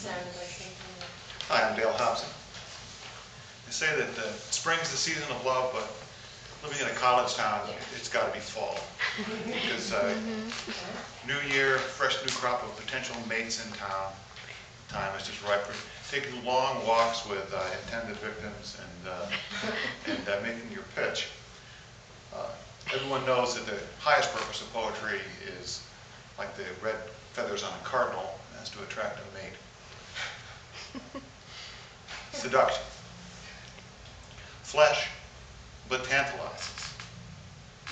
Hi, I'm Dale Hobson. They say that spring's the season of love, but living in a college town, it's got to be fall. Because new year, fresh new crop of potential mates in town. Time is just right for taking long walks with intended victims and making your pitch. Everyone knows that the highest purpose of poetry is, like the red feathers on a cardinal, as to attract a mate. Seduction. Flesh, but tantalizes.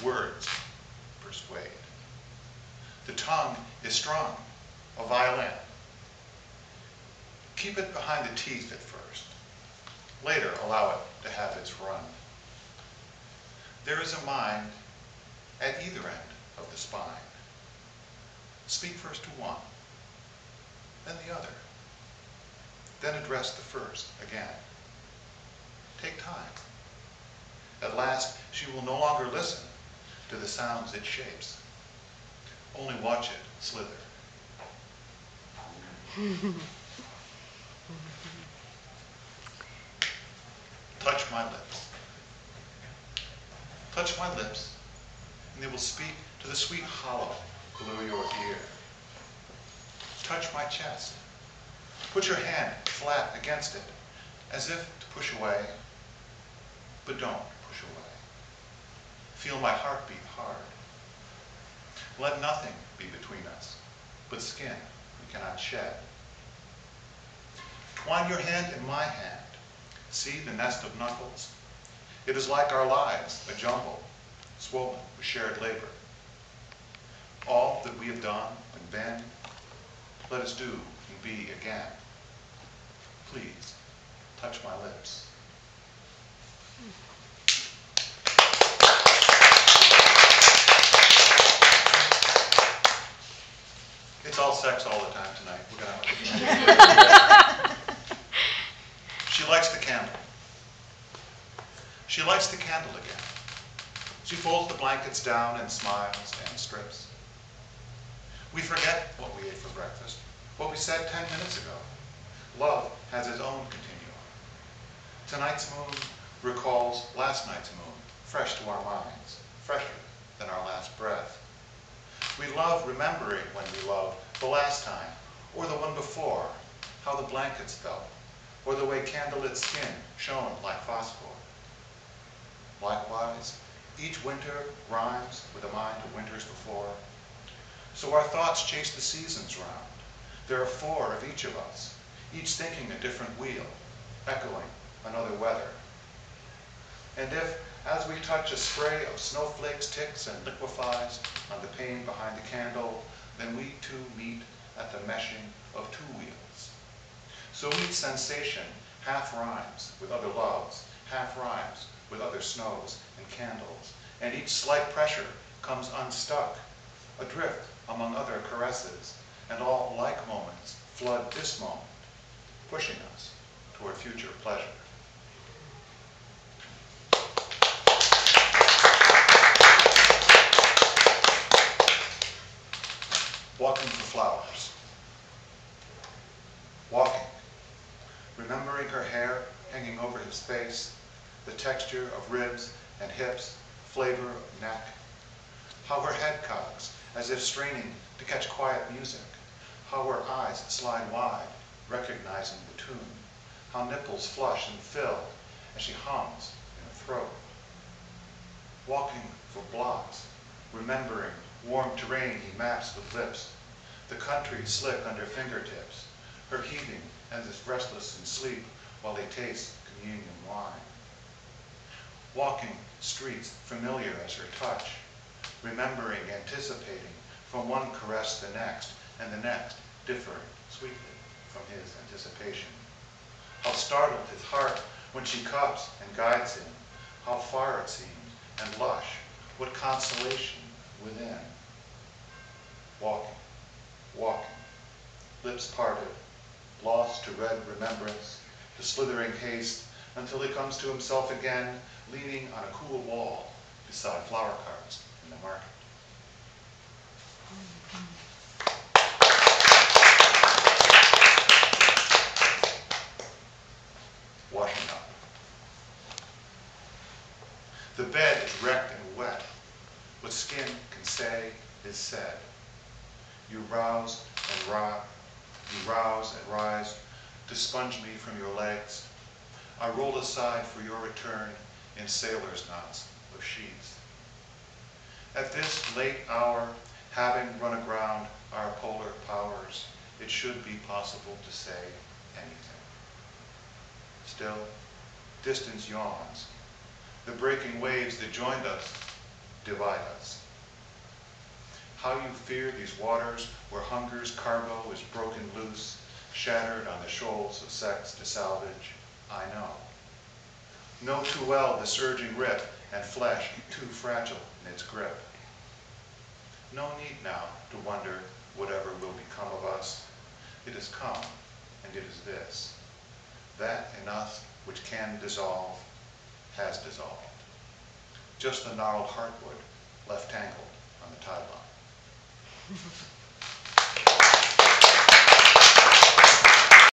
Words persuade. The tongue is strong, a violin. Keep it behind the teeth at first. Later, allow it to have its run. There is a mind at either end of the spine. Speak first to one, then the other. Then address the first again. Take time. At last, she will no longer listen to the sounds it shapes. Only watch it slither. Touch my lips. Touch my lips, and they will speak to the sweet hollow below your ear. Touch my chest. Put your hand flat against it, as if to push away, but don't push away. Feel my heartbeat hard. Let nothing be between us, but skin we cannot shed. Twine your hand in my hand. See the nest of knuckles? It is like our lives, a jumble, swollen with shared labor. All that we have done and been, let us do and be again. Please, touch my lips. It's all sex all the time tonight. We're gonna. She lights the candle. She lights the candle again. She folds the blankets down and smiles and strips. We forget what we ate for breakfast, what we said 10 minutes ago. Love has its own continuum. Tonight's moon recalls last night's moon, fresh to our minds, fresher than our last breath. We love remembering when we loved the last time, or the one before, how the blankets felt, or the way candlelit skin shone like phosphor. Likewise, each winter rhymes with a mind of winters before. So our thoughts chase the seasons round. There are 4 of each of us, each thinking a different wheel, echoing another weather. And if, as we touch a spray of snowflakes, ticks, and liquefies on the pane behind the candle, then we too meet at the meshing of 2 wheels. So each sensation half rhymes with other loves, half rhymes with other snows and candles, and each slight pressure comes unstuck, adrift among other caresses, and all like moments flood this moment, pushing us toward future pleasure. Walking for flowers. Walking, remembering her hair hanging over his face, the texture of ribs and hips, flavor of neck, how her head cogs as if straining to catch quiet music, how her eyes slide wide, recognizing the tune, how nipples flush and fill as she hums in her throat. Walking for blocks, remembering warm terrain he maps with lips, the country slick under fingertips, her heaving as if restless in sleep while they taste communion wine. Walking streets familiar as her touch, remembering, anticipating from one caress the next, and the next differing sweetly from his anticipation. How startled his heart when she cups and guides him, how far it seems, and lush, what consolation within. Walking, walking, lips parted, lost to red remembrance, to slithering haste, until he comes to himself again, leaning on a cool wall beside flower carts in the market. The bed is wrecked and wet. What skin can say is said. You rouse and rise to sponge me from your legs. I roll aside for your return in sailor's knots of sheets. At this late hour, having run aground our polar powers, it should be possible to say anything. Still, distance yawns. The breaking waves that joined us divide us. How you fear these waters where hunger's cargo is broken loose, shattered on the shoals of sex to salvage, I know. Know too well the surging rip and flesh too fragile in its grip. No need now to wonder whatever will become of us. It has come, and it is this. That in us which can dissolve has dissolved. Just the gnarled heartwood left tangled on the tide line.